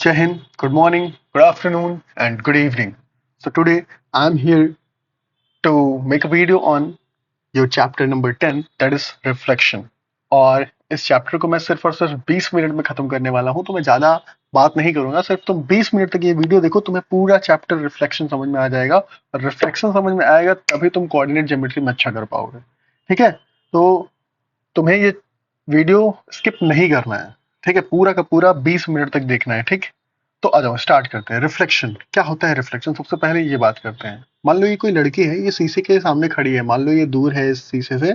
Jai Hind, good morning, good afternoon, and good evening. So today I'm here to make a video on your chapter number 10, that is reflection. और इस chapter को मैं सिर्फ और सिर्फ 20 minute में खत्म करने वाला हूं, तो मैं ज्यादा बात नहीं करूंगा। सिर्फ तुम 20 मिनट तक ये वीडियो देखो, तुम्हें पूरा चैप्टर रिफ्लेक्शन समझ में आ जाएगा। और रिफ्लेक्शन समझ में आएगा तभी तुम कोऑर्डिनेट ज्योमेट्री में अच्छा कर पाओगे। ठीक है, तो तुम्हें ये वीडियो स्किप नहीं करना है। ठीक है, पूरा का पूरा 20 मिनट तक देखना है। ठीक, तो आ जाओ स्टार्ट करते हैं। रिफ्लेक्शन क्या होता है? रिफ्लेक्शन सबसे पहले ये बात करते हैं। मान लो ये कोई लड़की है, ये शीशे के सामने खड़ी है। मान लो ये दूर है इस शीशे से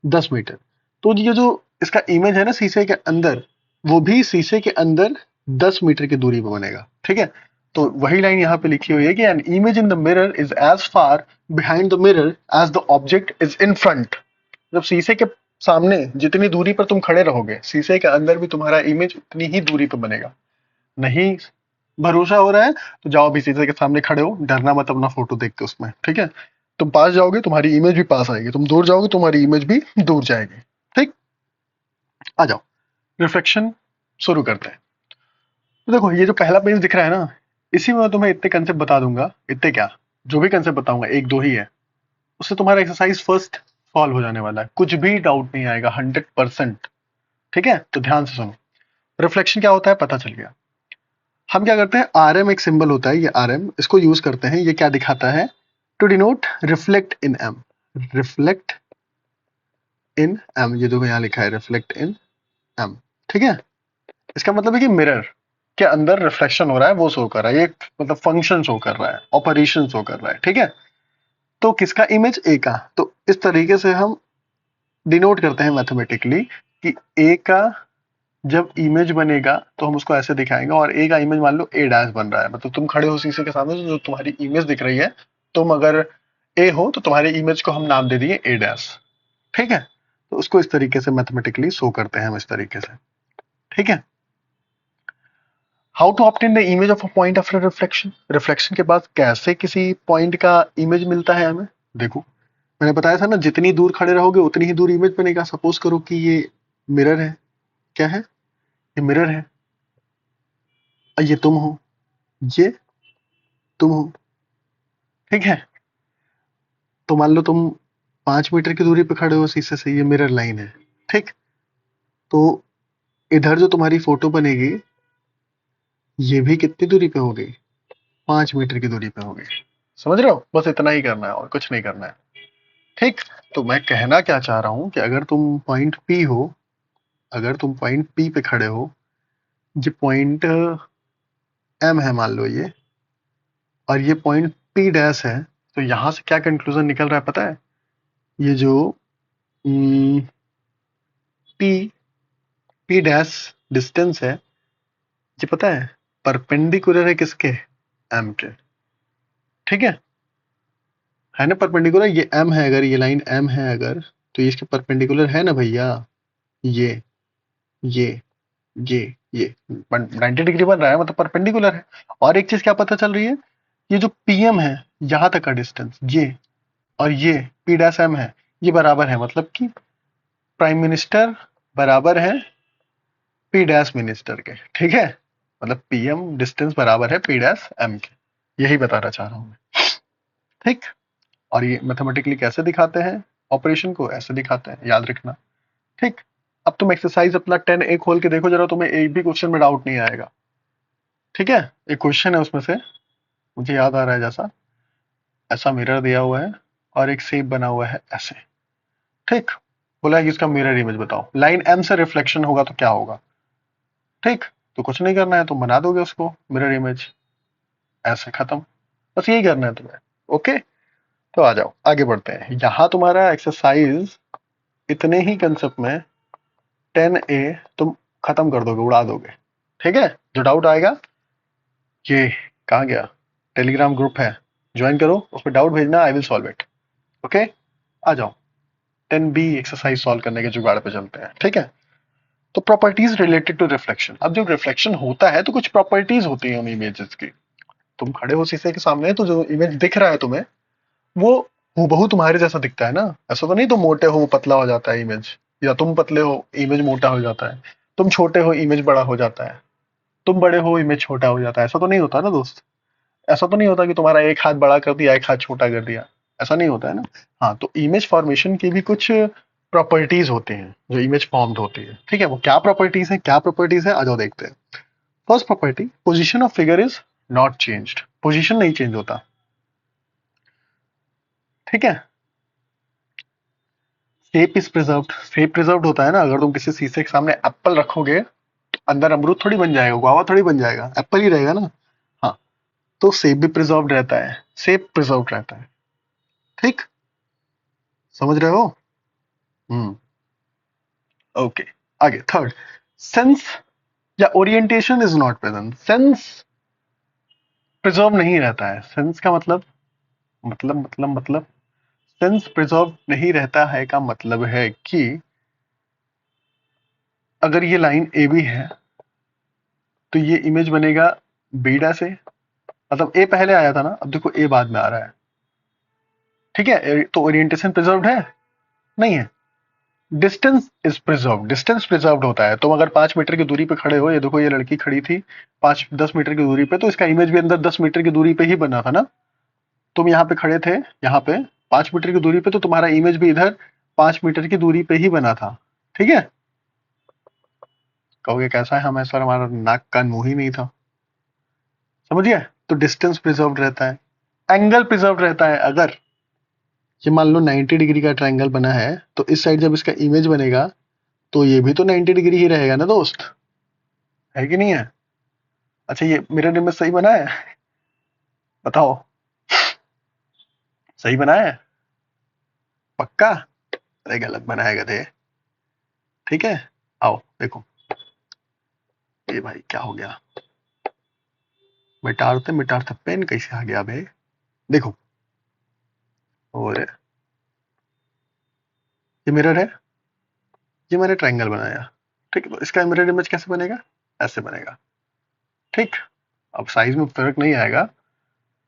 10 मीटर। तो ये जो इसका इमेज है ना शीशे के अंदर, वो भी शीशे के अंदर 10 मीटर की दूरी पर बनेगा। ठीक है, तो वही लाइन यहाँ पे लिखी हुई है कि an image in the mirror is as far behind the mirror as the object is in front. जब शीशे के सामने जितनी दूरी पर तुम खड़े रहोगे, शीशे के अंदर भी तुम्हारा इमेज उतनी ही दूरी पर बनेगा। नहीं भरोसा हो रहा है तो जाओ अभी शीशे के सामने खड़े हो, डरना मत अपना फोटो देख के उसमें। ठीक है, तुम पास जाओगे तुम्हारी इमेज भी पास आएगी, तुम दूर जाओगे तुम्हारी इमेज भी दूर जाएगी। ठीक, आ जाओ रिफ्लेक्शन शुरू करते हैं। तो देखो ये जो पहला पेज दिख रहा है ना, इसी में मैं तुम्हें इतने कंसेप्ट बता दूंगा। इतने क्या, जो भी कंसेप्ट बताऊंगा एक दो ही है, उससे तुम्हारा एक्सरसाइज फर्स्ट सॉल्व हो जाने वाला है। कुछ भी डाउट नहीं आएगा, 100%। ठीक है, तो ध्यान से सुनो। रिफ्लेक्शन क्या होता है पता चल गया। हम क्या करते हैं, आर एम एक सिंबल होता है, ये आर एम, इसको यूज करते हैं। ये क्या दिखाता है? To denote reflect in M. Reflect in M, ये जो यहाँ लिखा है रिफ्लेक्ट इन एम। ठीक है, इसका मतलब है कि मिरर के अंदर रिफ्लेक्शन हो रहा है, वो शो कर रहा है। ये मतलब फंक्शन शो कर रहा है, ऑपरेशन शो कर रहा है। ठीक है, तो किसका इमेज? ए का। तो इस तरीके से हम डिनोट करते हैं मैथमेटिकली कि ए का जब इमेज बनेगा तो हम उसको ऐसे दिखाएंगे। और ए का इमेज मान लो ए डैश बन रहा है, मतलब तुम खड़े हो शीशे के सामने, तो जो तुम्हारी इमेज दिख रही है, तुम अगर ए हो तो तुम्हारी इमेज को हम नाम दे दिए ए डैश। ठीक है, तो उसको इस तरीके से मैथमेटिकली शो करते हैं हम, इस तरीके से। ठीक है, how to obtain the image of a point after reflection. Reflection के बाद कैसे किसी पॉइंट का इमेज मिलता है हमें? देखो मैंने बताया था ना, जितनी दूर खड़े रहोगे उतनी ही दूर इमेज बनेगा। सपोज करो कि ये मिरर है। क्या है? ये मिरर है और ये तुम हो, ये तुम हो। ठीक है, तो मान लो तुम 5 मीटर की दूरी पे खड़े हो शीशे से, ये मिरर लाइन है। ठीक, तो इधर जो तुम्हारी फोटो बनेगी, ये भी कितनी दूरी पे होगी? 5 मीटर की दूरी पे होगी। समझ रहे हो? बस इतना ही करना है और कुछ नहीं करना है। ठीक, तो मैं कहना क्या चाह रहा हूं कि अगर तुम पॉइंट पी हो, अगर तुम पॉइंट पी पे खड़े हो, ये पॉइंट एम है मान लो ये, और ये पॉइंट पी डैश है, तो यहां से क्या कंक्लूजन निकल रहा है पता है? ये जो पी पी डैश डिस्टेंस है, ये पता है परपेंडिकुलर है किसके? एम के। ठीक है ना परपेंडिकुलर? ये एम है, अगर ये लाइन एम है अगर, तो ये इसके परपेंडिकुलर है ना भैया। ये ये ये ये 90 डिग्री बन रहा है, मतलब परपेंडिकुलर है। और एक चीज क्या पता चल रही है, ये जो पीएम है यहां तक का डिस्टेंस, ये और ये पी डैश एम है, ये बराबर है। मतलब कि प्राइम मिनिस्टर बराबर है पी डैश मिनिस्टर के। ठीक है, मतलब पीएम डिस्टेंस बराबर है पी डैश एम के। यही बताना चाह रहा हूं मैं। ठीक, और ये मैथमेटिकली कैसे दिखाते हैं? ऑपरेशन को ऐसे दिखाते हैं, याद रखना। ठीक, अब तुम एक्सरसाइज अपना 10A खोल के देखो जरा, तुम्हें एक भी क्वेश्चन में डाउट नहीं आएगा। ठीक है, एक क्वेश्चन है उसमें से, मुझे याद आ रहा है जैसा, ऐसा मिरर दिया हुआ है और एक शेप बना हुआ है ऐसे। ठीक, बोला है कि इसका मिरर इमेज बताओ, लाइन एम से रिफ्लेक्शन होगा तो क्या होगा? ठीक, तो कुछ नहीं करना है, तुम बना दोगे उसको मिरर इमेज ऐसे, खत्म। बस यही करना है तुम्हें। ओके, तो आ जाओ आगे बढ़ते हैं। यहां तुम्हारा एक्सरसाइज इतने ही कंसेप्ट में 10A तुम खत्म कर दोगे, उड़ा दोगे। ठीक है, जो डाउट आएगा, ये कहाँ गया, टेलीग्राम ग्रुप है, ज्वाइन करो, उस पर डाउट भेजना, I will solve it. Okay, आ जाओ 10B एक्सरसाइज सॉल्व करने के जुगाड़ पे चलते हैं। ठीक है, तो प्रॉपर्टीज रिलेटेड टू रिफ्लेक्शन। अब जब रिफ्लेक्शन होता है तो कुछ प्रॉपर्टीज होती हैं उन इमेजेस की। तुम खड़े हो शीशे के सामने, तो जो इमेज दिख रहा है तुम्हें, वो हूबहू तुम्हारे जैसा दिखता है ना। ऐसा तो नहीं तुम मोटे हो वो पतला हो जाता है इमेज, या तुम पतले हो इमेज मोटा हो जाता है, तुम छोटे हो इमेज बड़ा हो जाता है। तुम बड़े हो इमेज छोटा हो जाता है, ऐसा तो नहीं होता ना दोस्त। ऐसा तो नहीं होता कि तुम्हारा एक हाथ बड़ा कर दिया एक हाथ छोटा कर दिया, ऐसा नहीं होता है ना। हाँ, तो इमेज फॉर्मेशन की भी कुछ प्रॉपर्टीज होते हैं जो इमेज फॉर्म्ड होती है, ठीक है। वो क्या प्रॉपर्टीज है, क्या प्रॉपर्टीज है, आ जाओ देखते हैं। First property, position of figure is not changed. Position नहीं चेंज होता, ठीक है। Shape is preserved, shape preserved होता है ना। अगर तुम किसी शीशे के सामने एप्पल रखोगे तो अंदर अमरूद थोड़ी बन जाएगा, गुआवा थोड़ी बन जाएगा, एप्पल ही रहेगा ना। हाँ, तो शेप भी प्रिजर्व्ड रहता है, शेप प्रिजर्व्ड रहता है, ठीक। समझ रहे हो? हम्म। ओके, आगे थर्ड, सेंस या orientation is not present. Sense preserve नहीं रहता है। सेंस का मतलब सेंस प्रिजर्व नहीं रहता है का मतलब है कि अगर ये लाइन ए बी है तो ये इमेज बनेगा बीडा से, मतलब ए पहले आया था ना, अब देखो ए बाद में आ रहा है, ठीक है। तो ओरिएंटेशन प्रिजर्व्ड है? नहीं है। Distance is preserved, distance preserved होता है। तुम अगर 5 मीटर की दूरी पे खड़े हो, ये देखो ये लड़की खड़ी थी 5-10 मीटर की दूरी पे, तो इसका इमेज भी अंदर 10 मीटर की दूरी पे ही बना था ना। तुम यहाँ पे खड़े थे, यहाँ पे 5 मीटर की दूरी पे, तो तुम्हारा इमेज भी इधर 5 मीटर की दूरी पे ही बना था, ठीक है। कहोगे कैसा है हमें सर, हमारा नाक कान मुंह ही नहीं था, समझिए। तो डिस्टेंस प्रिजर्व रहता है, एंगल प्रिजर्व रहता है। अगर ये मान लो 90 डिग्री का ट्रायंगल बना है, तो इस साइड जब इसका इमेज बनेगा तो ये भी तो 90 डिग्री ही रहेगा ना दोस्त, है कि नहीं है? अच्छा, ये मिरर इमेज सही बना है? बताओ, सही बना है? पक्का? अरे गलत बना है गधे, ठीक है। आओ देखो, ये भाई क्या हो गया, मिटारते मिटारते पेन कैसे आ गया बे। देखो, और ये मिरर है, ये मैंने ट्रायंगल बनाया, ठीक है। तो इसका मिरर इमेज कैसे बनेगा? ऐसे बनेगा, ठीक। अब साइज में फर्क नहीं आएगा।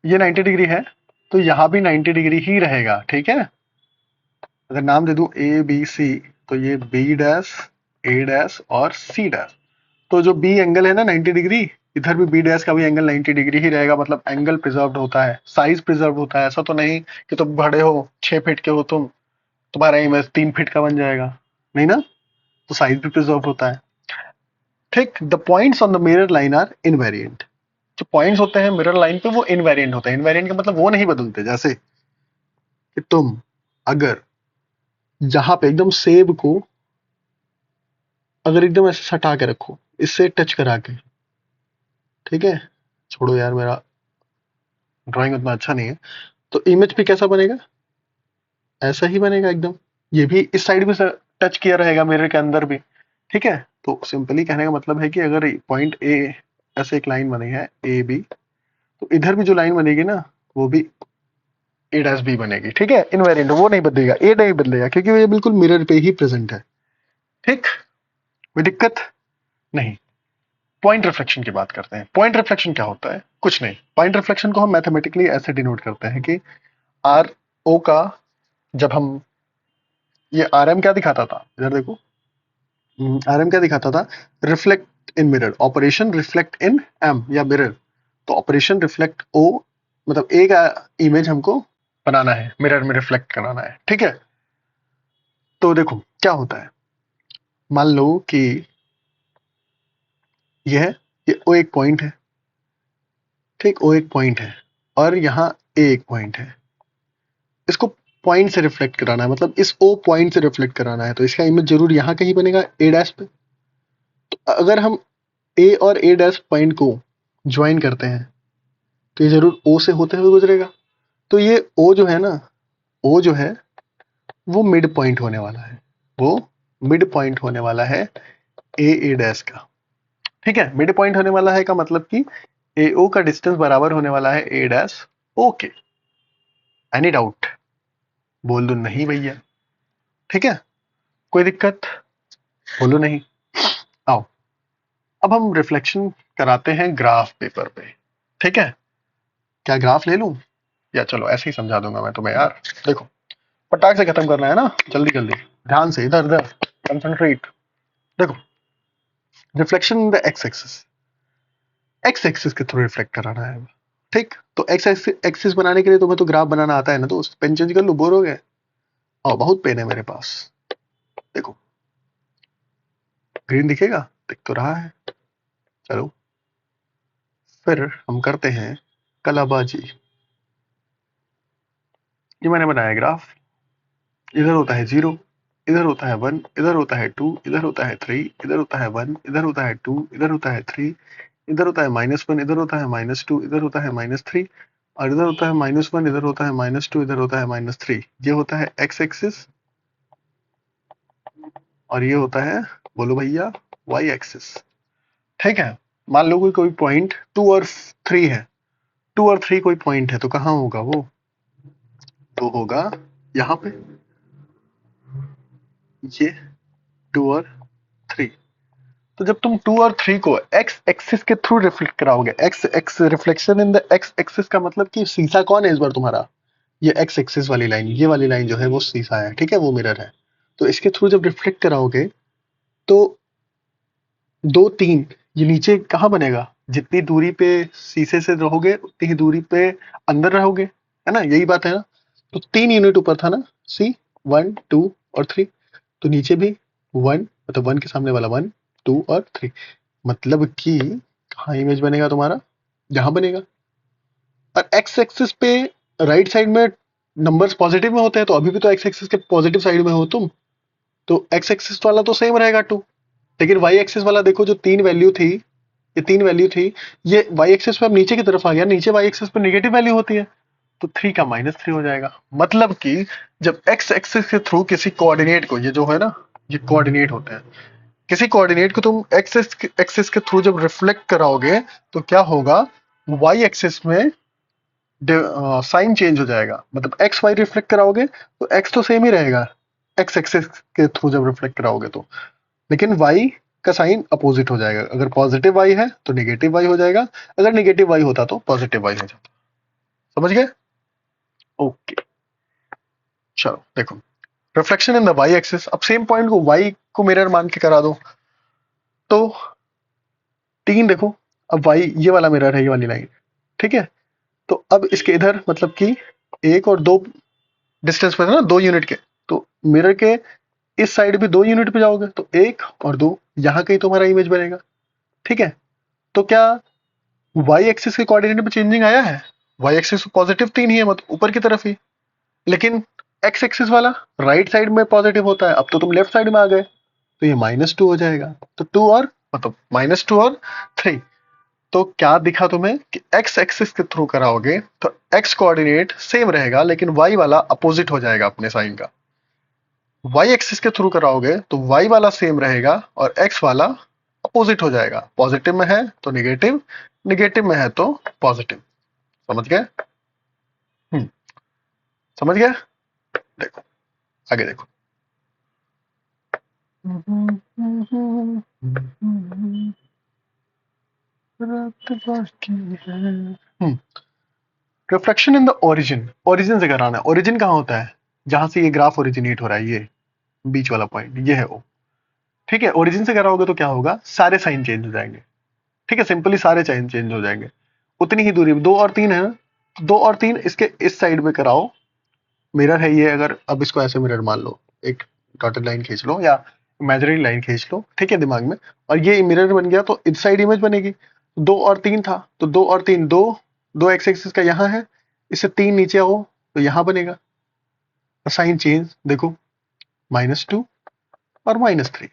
ये 90 डिग्री है तो यहाँ भी 90 डिग्री ही रहेगा, ठीक है। अगर नाम दे दूं ए बी सी, तो ये बी डैश, ए डैश और सी डैश। तो जो बी एंगल है ना 90 डिग्री, इधर भी बी डैश का भी एंगल 90 डिग्री ही रहेगा। मतलब एंगल प्रिजर्व होता है, साइज प्रिजर्व होता है। ऐसा तो नहीं कि तुम बड़े हो 6 फीट के हो तुम, तुम्हारा इमेज 3 फीट का बन जाएगा, नहीं ना। तो साइज भी प्रिजर्व होता है, ठीक। The points on the mirror line are invariant. जो पॉइंट्स होते हैं मिरर लाइन पे वो इनवेरिएंट होते हैं। इनवेरिएंट का मतलब वो नहीं बदलते। जैसे कि तुम अगर यहाँ पे एकदम सेब को अगर एकदम ऐसे सटा के रखो, इससे टच करा के, ठीक है। छोड़ो यार, मेरा ड्राइंग उतना अच्छा नहीं है। तो इमेज पे कैसा बनेगा? ऐसा ही बनेगा एकदम। ये भी इस साइड भी टच किया रहेगा मिरर के अंदर भी, ठीक है। तो सिंपली कहने का मतलब है कि अगर पॉइंट ए, ऐसे एक लाइन बनी है ए बी, तो इधर भी जो लाइन बनेगी ना वो भी ए डैश बी बनेगी, ठीक है। इनवेरिएंट वो नहीं बदलेगा, ए नहीं बदलेगा, क्योंकि ये बिल्कुल मिरर पे ही प्रेजेंट है, ठीक। कोई दिक्कत नहीं। पॉइंट रिफ्लेक्शन की बात करते हैं। पॉइंट रिफ्लेक्शन क्या होता है? कुछ नहीं। पॉइंट रिफ्लेक्शन को हम मैथमेटिकली ऐसे डिनोट करते हैं कि आर ओ का, जब हम, ये आर एम क्या दिखाता था, इधर देखो, आर एम क्या दिखाता था? Reflect in mirror, operation reflect in M या मिरर। तो ऑपरेशन रिफ्लेक्ट ओ, मतलब ए का इमेज हमको बनाना है, मिरर में रिफ्लेक्ट कराना है, ठीक है। तो देखो क्या होता है, मान लो कि ये है, ये ओ एक पॉइंट है, ठीक। ओ एक पॉइंट है और यहाँ ए एक पॉइंट है। इसको पॉइंट से रिफ्लेक्ट कराना है, मतलब इस ओ पॉइंट से रिफ्लेक्ट कराना है, तो इसका इमेज जरूर यहाँ कहीं बनेगा ए डैश पे। तो अगर हम ए और ए डैश पॉइंट को ज्वाइन करते हैं तो ये जरूर ओ से होते हुए गुजरेगा। तो ये ओ जो है ना, ओ जो है वो मिड पॉइंट होने वाला है, वो मिड पॉइंट होने वाला है ए डैश का, ठीक है। मिड पॉइंट होने वाला है का मतलब कि ए ओ का डिस्टेंस बराबर होने वाला है ए डैश ओ के। Any doubt? बोल दो नहीं भैया, ठीक है। कोई दिक्कत? बोलो नहीं। आओ, अब हम रिफ्लेक्शन कराते हैं ग्राफ पेपर पे, ठीक है। क्या ग्राफ ले लूं या चलो ऐसे ही समझा दूंगा मैं तुम्हें यार। देखो, पटाख से खत्म करना है ना, जल्दी जल्दी, ध्यान से, इधर उधर कंसंट्रेट। देखो, reflection in the x axis, x axis के थ्रू रिफ्लेक्ट कराना है। ठीक, तो एक्स एक्सिस बनाने के लिए तुम्हें तो ग्राफ बनाना आता है ना, तो पेन चेंज कर लो, बोर हो गए। और बहुत पेन है मेरे पास, देखो ग्रीन दिखेगा, दिख तो रहा है। चलो फिर हम करते हैं कलाबाजी। ये मैंने बनाया ग्राफ, इधर होता है 0, इधर होता है 1, इधर होता है 2, इधर होता है 3, इधर होता है 1, इधर होता है 2, इधर होता है 3, इधर होता है -1, इधर होता है -2, इधर होता है -3, और इधर होता है -1, इधर होता है -2, इधर होता है -3। ये होता है एक्स एक्सिस, और ये होता है, बोलो भैया, वाई एक्सिस। ठीक है, मान लो कोई पॉइंट 2 और 3 है, 2 और 3 कोई पॉइंट है, तो कहाँ होगा वो? तो होगा यहाँ पे, ये 2 और 3। तो जब तुम 2 और 3 को एक्स एक्सिस के थ्रू रिफ्लेक्ट कराओगे, x x reflection in the x axis का मतलब कि शीशा कौन है इस बार तुम्हारा? ये एक्स एक्सिस वाली लाइन, ये वाली लाइन जो है वो शीशा है, ठीक है, वो मिरर है। तो इसके थ्रू जब रिफ्लेक्ट कराओगे तो 2 3, ये नीचे कहाँ बनेगा? जितनी दूरी पे शीशे से रहोगे उतनी ही दूरी पे अंदर रहोगे, है ना, यही बात है ना। तो 3 यूनिट ऊपर था ना, सी 1 2 और 3, तो नीचे भी 1, मतलब 1 के सामने वाला 1 2 और 3, मतलब कि कहाँ इमेज बनेगा तुम्हारा? यहाँ बनेगा। और एक्स एक्सिस पे राइट साइड में नंबर्स पॉजिटिव में होते हैं, तो अभी भी तो एक्स एक्सिस के पॉजिटिव साइड में हो तुम, तो एक्स एक्सिस वाला तो सेम रहेगा 2। लेकिन वाई एक्सिस वाला देखो, जो 3 वैल्यू थी, ये 3 वैल्यू थी, ये वाई एक्सिस पे अब नीचे की तरफ आ गया, नीचे वाई एक्सिस पे नेगेटिव वैल्यू होती है, तो 3 का -3 हो जाएगा। मतलब कि जब एक्स एक्सिस के थ्रू किसी कोऑर्डिनेट को, ये जो है ना, ये कोऑर्डिनेट होते हैं, किसी कोऑर्डिनेट को तुम एक्सिस के थ्रू जब रिफ्लेक्ट कराओगे तो क्या होगा? वाई एक्सिस में साइन चेंज हो जाएगा। मतलब एक्स वाई रिफ्लेक्ट कराओगे तो एक्स तो सेम ही रहेगा एक्स एक्सिस के थ्रू जब रिफ्लेक्ट कराओगे तो, लेकिन वाई का साइन अपोजिट हो जाएगा। अगर पॉजिटिव वाई है तो नेगेटिव वाई हो जाएगा, अगर नेगेटिव वाई होता तो पॉजिटिव वाई हो जाता। समझ गए? ओके, चलो देखो, reflection in the Y axis. अब सेम पॉइंट को वाई को मिरर मान के करा दो, तो 3 देखो, अब वाई ये वाला मिरर है, ये वाली लाइन, ठीक है। तो अब इसके इधर मतलब कि 1 और 2 डिस्टेंस पे है ना, 2 यूनिट के, तो मिरर के इस साइड भी 2 यूनिट पे जाओगे तो 1 और 2, यहाँ कहीं तुम्हारा इमेज बनेगा, ठीक है। तो क्या वाई एक्सिस के कोऑर्डिनेट में चेंजिंग आया है? वाई एक्सिस पॉजिटिव 3 ही है, मतलब ऊपर की तरफ ही, लेकिन एक्स एक्सिस वाला राइट साइड में पॉजिटिव होता है, अब तो तुम लेफ्ट साइड में आ गए, तो ये -2 हो जाएगा। तो 2 और मतलब -2 और 3, तो क्या दिखा तुम्हें कि एक्स एक्सिस के थ्रू कराओगे तो एक्स कोऑर्डिनेट सेम रहेगा, लेकिन वाई वाला अपोजिट हो जाएगा अपने साइन का। वाई एक्सिस के थ्रू कराओगे तो वाई वाला सेम रहेगा और एक्स वाला अपोजिट हो जाएगा। पॉजिटिव में है तो निगेटिव, निगेटिव में है तो पॉजिटिव। समझ गए? हम्म, समझ गए? देखो आगे देखो। Reflection in the origin, origin से कराना है। ओरिजिन कहाँ होता है? जहां से ये ग्राफ ओरिजिनेट हो रहा है, ये बीच वाला पॉइंट, ये है वो, ठीक है। ओरिजिन से कराओगे तो क्या होगा? सारे साइन चेंज हो जाएंगे, ठीक है, सिंपली सारे साइन चेंज हो जाएंगे। उतनी ही दूरी, 2 और 3 है ना, 2 और 3 इसके इस साइड में कराओ। मिरर है ये, अगर अब इसको ऐसे मिरर मान लो, एक डॉटेड लाइन खींच लो या इमेजिनरी लाइन खींच लो, ठीक है, दिमाग में, और ये मिरर बन गया, तो इस साइड इमेज बनेगी। 2 और 3 था, तो 2 और 3, दो दो एक्स एक्सिस का यहाँ है, इससे 3 नीचे आओ तो यहाँ बनेगा। साइन चेंज देखो, -2 और -3,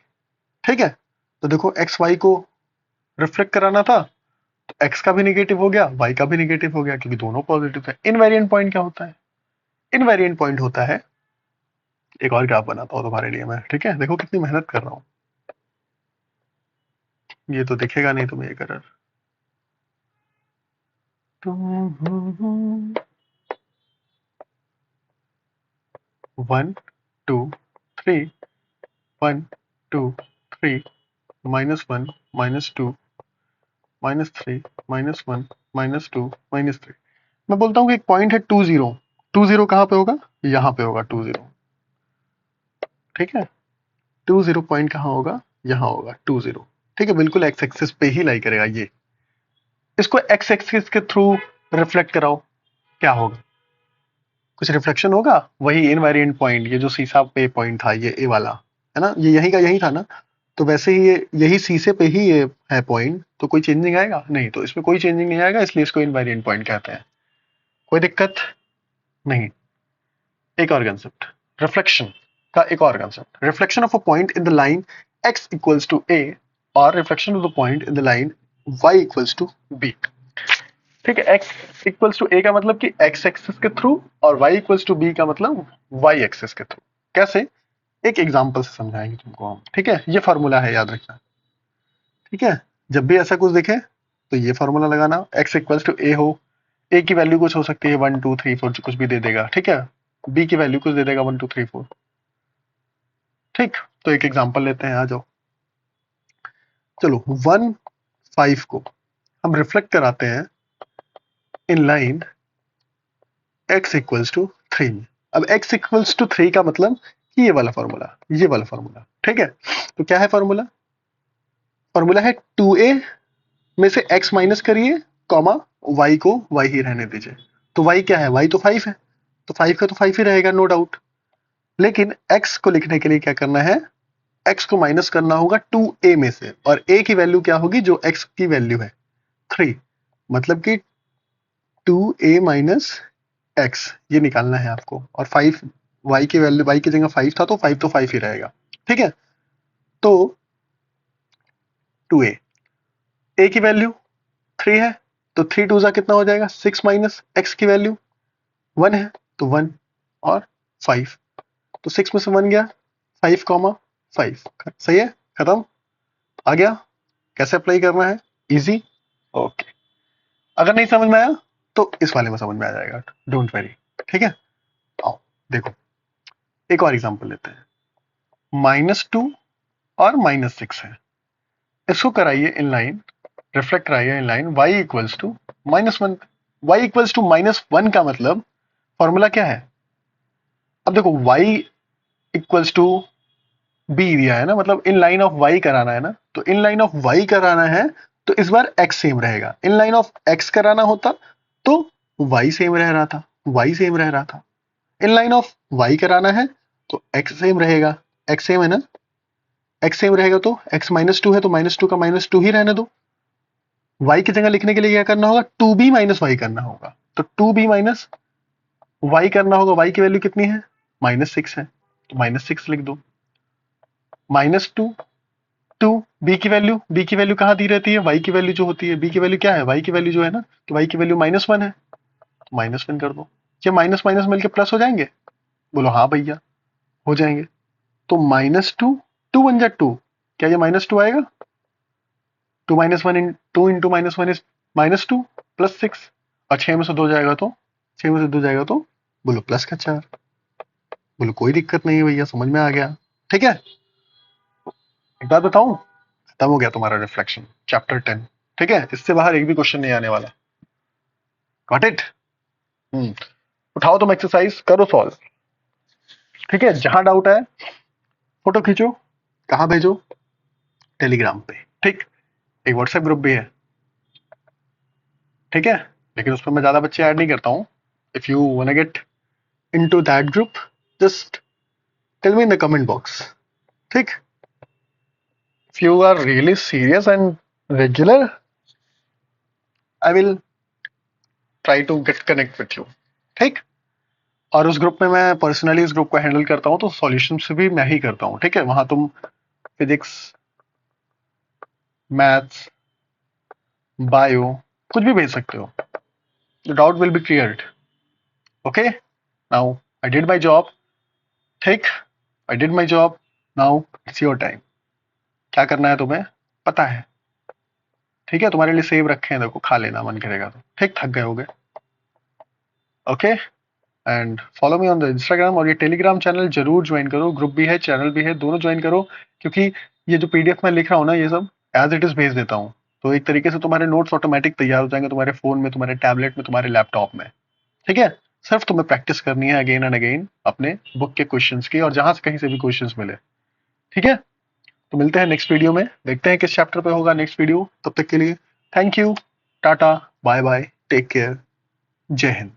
ठीक है। तो देखो एक्स वाई को रिफ्लेक्ट कराना था, तो एक्स का भी निगेटिव हो गया, वाई का भी निगेटिव हो गया, क्योंकि दोनों पॉजिटिव है। इनवेरिएंट पॉइंट क्या होता है? इनवेरिएंट पॉइंट होता है, एक और ग्राफ बनाता हूँ तुम्हारे लिए मैं, ठीक है, देखो कितनी मेहनत कर रहा हूँ। ये तो दिखेगा नहीं तुम्हें, ये कलर। 1 2 3, 1 2 3, -1 -2 -3 -1 -2 -3। मैं बोलता हूँ कि एक पॉइंट है 20, 20 कहाँ पे होगा? यहाँ पे होगा 20, ठीक है। 20 पॉइंट कहाँ होगा? यहाँ होगा 20, ठीक है, बिल्कुल एक्स एक्सिस पे ही लाई करेगा ये। इसको एक्स एक्सिस के थ्रू रिफ्लेक्ट कराओ, क्या होगा? कुछ रिफ्लेक्शन होगा। वही इनवेरिएंट पॉइंट, ये जो शीशा पे पॉइंट था, ये ए वाला है ना, ये यही का यही था ना, तो वैसे ही ये यही शीशे पे ही ये है पॉइंट, तो कोई चेंजिंग आएगा नहीं, तो इसमें कोई चेंजिंग नहीं आएगा, इसलिए इसको इनवेरिएंट पॉइंट कहते हैं। कोई दिक्कत नहीं। एक और कंसेप्ट रिफ्लेक्शन का, एक और concept, reflection of a point in the line x equals to a और reflection of the point in the line y equals to b। ठीक है, x इक्वल्स टू a का मतलब कि x एक्सिस के थ्रू, और y इक्वल्स टू b का मतलब y एक्सिस के थ्रू। कैसे? एक एग्जांपल से समझाएंगे तुमको हम। ठीक है, ये फॉर्मूला है, याद रखना। ठीक है, जब भी ऐसा कुछ दिखे तो ये फॉर्मूला लगाना, x इक्वल्स टू a हो, a की वैल्यू कुछ हो सकती है 1 2 3 4, कुछ भी दे देगा। ठीक है, b की वैल्यू कुछ दे देगा 1 2 3 4। ठीक, तो एक एग्जांपल लेते हैं, आ जाओ। चलो 1 5 को हम रिफ्लेक्ट कराते हैं in line x equals to 3 में। अब x इक्वल्स टू 3 का मतलब कि ये वाला फॉर्मूला, ये वाला फॉर्मूला। ठीक है, तो क्या है फॉर्मूला? फॉर्मूला है 2a में से x माइनस करिए, कॉमा y को y ही रहने दीजिए। तो y क्या है? y तो 5 है, तो 5 का तो 5 ही रहेगा, नो डाउट। लेकिन x को लिखने के लिए क्या करना है? x को माइनस करना होगा 2a में से, और a की वैल्यू क्या होगी? जो x की वैल्यू है 3, मतलब कि 2a माइनस x, ये निकालना है आपको। और 5 y की वैल्यू, y की जगह 5 था, तो 5 तो 5 ही रहेगा। ठीक है, तो 2a, a की वैल्यू 3 है, तो 3 टू जा कितना हो जाएगा? 6 माइनस x की वैल्यू 1 है, तो 1 और 5, तो 6 में से 1 गया, 5 कॉमा 5। सही है, खत्म, आ गया। कैसे अप्लाई करना है? इजी। ओके, अगर नहीं समझ में आया तो इस वाले में समझ में आ जाएगा, डोंट वेरी। ठीक है, आओ देखो, एक और एग्जांपल लेते हैं। -2 और -6 है, इसको कराइए इन लाइन, रिफ्लेक्ट कराइए in line y equals to -1। y equals to -1 का मतलब फॉर्मूला क्या है? अब देखो, y इक्वल्स टू b दिया है ना, मतलब इन लाइन ऑफ y कराना है ना, तो इन लाइन ऑफ y कराना है तो इस बार x सेम रहेगा। इन लाइन ऑफ x कराना होता तो y सेम रह रहा था, y सेम रह रहा था। इन लाइन ऑफ y कराना है तो x सेम रहेगा, x सेम है ना, x सेम रहेगा, तो x -2 है, तो -2 का -2 ही रहने दो। y की जगह लिखने के लिए क्या करना होगा? 2b माइनस वाई करना होगा, तो 2b माइनस वाई करना होगा। y की वैल्यू कितनी है? -6 है, तो -6 लिख दो। -2 2 बी की वैल्यू कहाँ दी रहती है? y की वैल्यू जो होती है, b की वैल्यू क्या है? y की वैल्यू जो है ना, तो y की वैल्यू -1 है, तो -1 कर दो। क्या माइनस माइनस मिलके प्लस हो जाएंगे? बोलो हाँ भैया, हो जाएंगे। तो -2, 2 1 जा 2, क्या ये -2 आएगा? 2 -1 इन 2 इंटू -1 इज -2 प्लस 6, और 6 में से 2 जाएगा तो, 6 में से 2 जाएगा तो बोलो प्लस का 4। बोलो कोई दिक्कत नहीं है भैया, समझ में आ गया। ठीक है, एक बात बताऊं, खत्म हो गया तुम्हारा रिफ्लेक्शन चैप्टर 10। ठीक है, इससे बाहर एक भी क्वेश्चन नहीं आने वाला। Got it? उठाओ तुम एक्सरसाइज, करो सॉल्व। ठीक है, जहां डाउट है फोटो खींचो, कहाँ भेजो? टेलीग्राम पे। ठीक, एक व्हाट्सएप ग्रुप भी है। ठीक है, लेकिन उसमें मैं ज्यादा बच्चे ऐड नहीं करता हूँ। If you wanna get into that group, just tell me in the comment box. ठीक, if you are really serious and regular, I will try to get connect with you. ठीक, और उस ग्रुप में मैं personally उस group को handle करता हूँ, तो सॉल्यूशन भी मैं ही करता हूँ। ठीक है, वहां तुम फिजिक्स, मैथ्स, बायो, कुछ भी भेज सकते हो, doubt will be cleared. Okay, now I did my job. ठीक, I did my job, now it's your time. क्या करना है तुम्हें पता है। ठीक है, तुम्हारे लिए सेव रखे हैं, देखो खा लेना मन करेगा तो। ठीक, थक गए होगे। Okay, and follow me on the Instagram, और ये टेलीग्राम चैनल जरूर ज्वाइन करो, ग्रुप भी है चैनल भी है, दोनों ज्वाइन करो, क्योंकि ये जो पीडीएफ मैं लिख रहा हूँ ना, ये सब एज इट इज भेज देता हूँ, तो एक तरीके से तुम्हारे नोट्स ऑटोमेटिक तैयार हो जाएंगे तुम्हारे फोन में, तुम्हारे टैबलेट में, तुम्हारे लैपटॉप में। ठीक है, सिर्फ तुम्हें प्रैक्टिस करनी है अगेन एंड अगेन अपने बुक के क्वेश्चंस की, और जहां से कहीं से भी क्वेश्चंस मिले। ठीक है, तो मिलते हैं नेक्स्ट वीडियो में, देखते हैं किस चैप्टर पे होगा नेक्स्ट वीडियो। तब तक के लिए thank you. Tata, bye bye, take care, जय हिंद।